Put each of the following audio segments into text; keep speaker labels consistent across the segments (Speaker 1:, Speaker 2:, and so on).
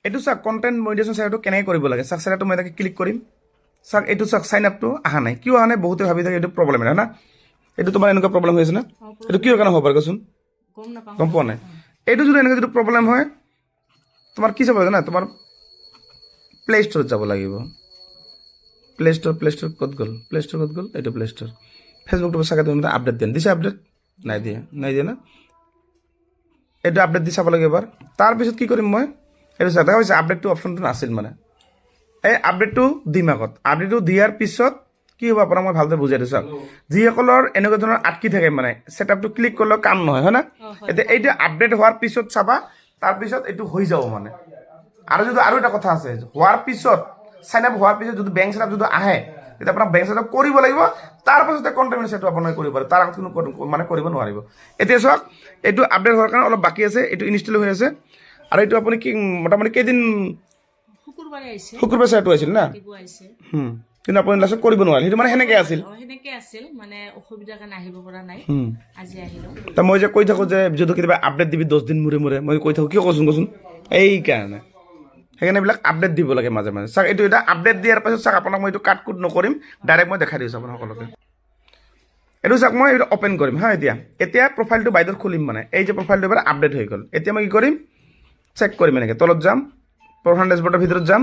Speaker 1: এইটো চাওক content monetisation চেটআপটো কেনেকৈ কৰিব লাগে চাওক চেটআপটো মই তাকে ক্লিক কৰিম চাওক এইটো চাওক চাইন আপটো অহা নাই কিয় অহা নাই বহুতে ভাবি থাকে এইটো প্ৰব্লেম হয় না এইটো তোমাৰ এনেকুৱা প্ৰব্লেম হৈ আছে না এইটো কিহৰ কাৰণে হ'ব পাৰে কচোন গম পোৱা নাই এইটো যদি এনেকৈ যদি প্ৰব্লেম হয় তোমাৰ কি চাব জানা তোমাৰ প্লে ষ্ট'ৰত যাব লাগিব প্লে ষ্ট'ৰ ক'ত গ'ল এইটো প্লে ষ্ট'ৰ ফেচবুকটো চাগে তুমি আপডেট দিছে আপডেট নাই দিয়ে না এইটো আপডেট দি চাব লাগে এবাৰ তাৰপিছত কি কৰিম মই এইটো চাওক দেখা পাইছে আপডেটটো অপশ্যনটো নাছিল মানে এই আপডেটটো দিম আগত আপডেটটো দিয়াৰ পিছত কি হ'ব আপোনাক মই ভালদৰে বুজাই দিছোঁ যিসকলৰ এনেকুৱা ধৰণৰ আটকি থাকে মানে ছেটআপটো ক্লিক কৰিলেও কাম নহয় হয় না এতিয়া এইটো আপডেট হোৱাৰ পিছত চাবা তাৰপিছত এইটো হৈ যাব মানে আৰু এটা কথা আছে হোৱাৰ পিছত চাইন আপ হোৱাৰ পিছত যদি বেংক ছেটআপ যদি আহে তেতিয়া আপোনাক বেংক ছেটআপ কৰিব লাগিব তাৰপাছতে কণ্টেণ্ট ছেটআপ আপোনাক কৰিব পাৰে তাৰ আগত কোনো মানে কৰিব নোৱাৰিব এতিয়া চাওক এইটো আপডেট হোৱাৰ কাৰণে অলপ বাকী আছে এইটো ইনষ্টল হৈ আছে আৰু এইটো আপুনি কি মোটামুটি কেইদিন শুকুৰবাৰে ছেটআপটো আছিল না কিন্তু আপুনি লাষ্টত কৰিব নোৱাৰিলে সেইটো মানে সেনেকৈ আছিল
Speaker 2: মানে অসুবিধাৰ কাৰণে আহিব পৰা নাই আজি আহিলো
Speaker 1: তা মই যে কৈ থাকোঁ যে যদি কেতিয়াবা আপডেট দিবি 10 দিন মূৰে মই কৈ থাকোঁ কিয় কচোন এইকাৰণে সেইকাৰণে এইবিলাক আপডেট দিব লাগে মাজে মাজে চাওক এইটো এটা আপডেট দিয়াৰ পাছত চাওক আপোনাক মই এইটো কাট কুট নকৰিম ডাইৰেক্ট মই দেখাই দিছোঁ আপোনাক সকলোকে এইটো চাওক মই এইটো অ'পেন কৰিম হা এতিয়া প্ৰফাইলটো বাইদেউৰ খুলিম মানে এই যে প্ৰফাইলটো এবাৰ আপডেট হৈ গ'ল এতিয়া মই কি কৰিম চেক কৰিম এনেকৈ তলত যাম প্ৰফাইল ডেছবৰ্ডৰ ভিতৰত যাম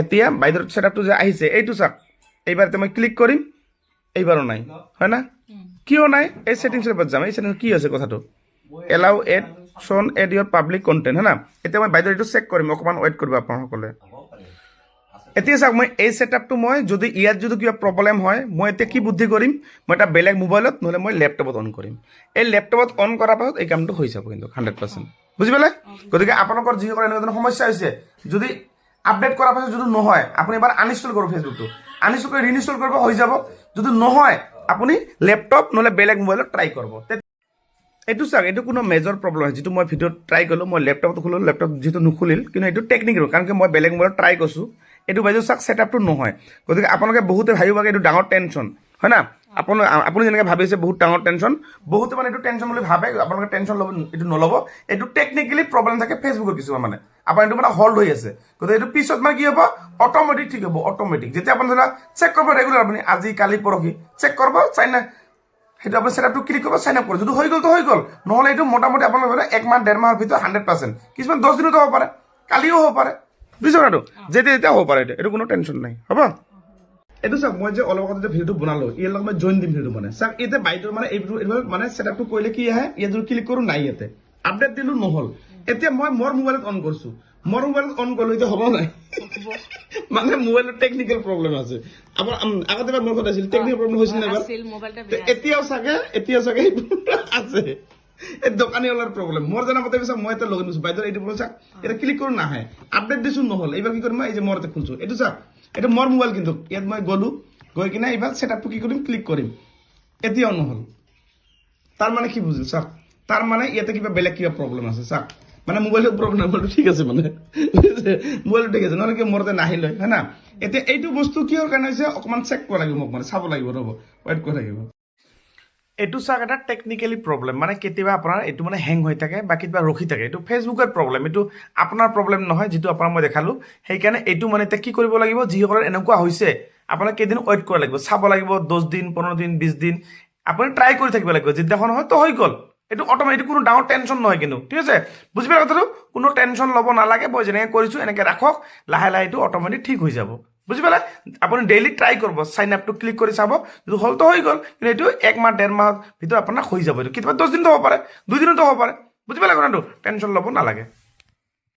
Speaker 1: এতিয়া বাইদেউৰ ছেটআপটো যে আহিছে এইটো চাওক এইবাৰ মই ক্লিক কৰিম এইবাৰো নাই হয় না কিয় নাই এই ছেটিংছৰ ওপৰত যাম এই ছেটিংছ কি আছে কথাটো এলাউ এড শ্বন এড ইয়ৰ পাব্লিক কণ্টেণ্ট হয় না এতিয়া মই বাইদেউ এইটো চেক কৰিম অকণমান ৱেইট কৰিব আপোনাসকলে এতিয়া চাওক মই এই ছেটআপটো মই যদি ইয়াত যদি কিবা প্ৰব্লেম হয় মই এতিয়া কি বুদ্ধি কৰিম মই এটা বেলেগ মোবাইলত নহ'লে মই লেপটপত অন কৰিম এই লেপটপত অন কৰাৰ পাছত এই কামটো হৈ যাব কিন্তু 100% বুজি পালে গতিকে আপোনালোকৰ যিসকল এনেকুৱা ধৰণৰ সমস্যা হৈছে যদি আপডেট কৰাৰ পাছত যদি নহয় আপুনি এবাৰ আনইনষ্টল কৰক ফেচবুকটো আনইনষ্টল কৰি ৰিইনষ্টল কৰিব হৈ যাব যদি নহয় আপুনি লেপটপ নহ'লে বেলেগ মোবাইলত ট্ৰাই কৰিব এইটো চাওক এইটো কোনো মেজৰ প্ৰব্লেম হয় যিটো মই ভিডিঅ'ত ট্ৰাই কৰিলোঁ মই লেপটপত খোলোঁ লেপটপ যিটো নুখুলিল কিন্তু এইটো টেকনিকেল কাৰণ মই বেলেগ মোবাইলত ট্ৰাই কৰিছোঁ এইটো বাইদেউ চাওক ছেটআপটো নহয় গতিকে আপোনালোকে বহুতে ভাবিব এইটো ডাঙৰ টেনশ্যন হয় না আপুনি যেনেকৈ ভাবিছে বহুত ডাঙৰ টেনশ্যন বহুতে মানে এইটো টেনশ্যন বুলি ভাবে আপোনালোকে টেনশ্যন ল'ব এইটো নল'ব এইটো টেকনিকেলি প্ৰব্লেম থাকে ফেচবুকৰ কিছুমান মানে আপোনাৰ এইটো মানে হল্ড হৈ আছে গতিকে এইটো পিছত মানে কি হ'ব অট'মেটিক ঠিক হ'ব অট'মেটিক যেতিয়া আপুনি ধৰা চেক কৰিব ৰেগুলাৰ আপুনি আজি কালি পৰহি চেক কৰিব চাইনা সেইটো আপুনি ছেটআপটো ক্লিক কৰিব চাইন আপ কৰিব যদি হৈ গ'ল তো হৈ গ'ল নহ'লে এইটো মোটামুটি আপোনালোকৰ 1 মাহ 1.5 মাহৰ ভিতৰত 100% কিছুমান 10 দিনতো হ'ব পাৰে কালিও হ'ব পাৰে বুজিছে কথাটো যেতিয়া হ'ব পাৰে এইটো কোনো টেনশ্যন নাই হ'ব এইটো চাওক মই যে অলপ আগতে ভিডিঅ'টো বনালোঁ ইয়াৰ লগত মই জইন দিম ভিডিঅ'টো মানে চাওক এতিয়া বাইদেউৰ মানে এইটো মানে ছেটআপটো কৰিলে কি আহে ইয়াত যদি ক্লিক কৰোঁ নাই ইয়াতে আপডেট দিলোঁ নহ'ল এতিয়া মই মোৰ মোবাইলত অন কৰিছোঁ মোৰ মোবাইলত অন কৰিলোঁ এতিয়া হ'ব নাই মানে মোবাইলৰ টেকনিকেল প্ৰব্লেম আছে আমাৰ আগতে এবাৰ মোৰ কথা আছিল টেকনিকেল প্ৰব্লেম হৈছিল নে এতিয়াও চাগে আছে এই দোকানীৱালাৰ প্ৰব্লেম মোৰ জানা মতে চাওক মই এটা লগিন কৰিছোঁ বাইদেউৰ এইটো চাওক এতিয়া ক্লিক কৰোঁ নাহে আপডেট দিছোঁ নহ'ল এইবাৰ কি কৰিম মই এই যে মোৰ এটা খুলিছোঁ এইটো চাওক এইটো মোৰ মোবাইল কিন্তু ইয়াত মই গ'লোঁ গৈ কিনে এইবাৰ ছেটআপটো কি কৰিম ক্লিক কৰিম এতিয়াও নহ'ল তাৰ মানে কি বুজিল চাওক তাৰ মানে ইয়াতে কিবা বেলেগ কিবা প্ৰব্লেম আছে চাওক মানে মোবাইলৰ প্ৰব্লেম মোবাইলটো ঠিক আছে মানে মোবাইলটো ঠিক আছে নহ'লে কি মোৰ তাতে নাহিল হয় না এতিয়া এইটো বস্তু কিহৰ কাৰণে হৈছে অকণমান চেক কৰিব লাগিব মোক মানে চাব লাগিব ৰ'ব ৱেইট কৰিব লাগিব এইটো চাওক এটা টেকনিকেলি প্ৰব্লেম মানে কেতিয়াবা আপোনাৰ এইটো মানে হেং হৈ থাকে বা কেতিয়াবা ৰখি থাকে এইটো ফেচবুকৰ প্ৰব্লেম এইটো আপোনাৰ প্ৰব্লেম নহয় যিটো আপোনাক মই দেখালোঁ সেইকাৰণে এইটো মানে এতিয়া কি কৰিব লাগিব যিসকলৰ এনেকুৱা হৈছে আপোনাক কেইদিন ৱেইট কৰিব লাগিব চাব লাগিব 10 দিন 15 দিন 20 দিন আপুনি ট্ৰাই কৰি থাকিব লাগিব যিদিনাখন হয় তো হৈ গ'ল এইটো অট'মেটিক কোনো ডাঙৰ টেনশ্যন নহয় কিন্তু ঠিক আছে বুজি পালে কথাটো কোনো টেনশ্যন ল'ব নালাগে মই যেনেকৈ কৰিছোঁ এনেকৈ ৰাখক লাহে লাহে এইটো অট'মেটিক ঠিক হৈ যাব বুজি পালে আপুনি ডেইলি ট্ৰাই কৰিব চাইন আপটো ক্লিক কৰি চাব যদি হ'লতো হৈ গ'ল কিন্তু এইটো 1 মাহ 1.5 মাহৰ ভিতৰত আপোনাৰ হৈ যাব এইটো কেতিয়াবা 10 দিনতো হ'ব পাৰে 2 দিনতো হ'ব পাৰে বুজি পালে কথাটো টেনশ্যন ল'ব নালাগে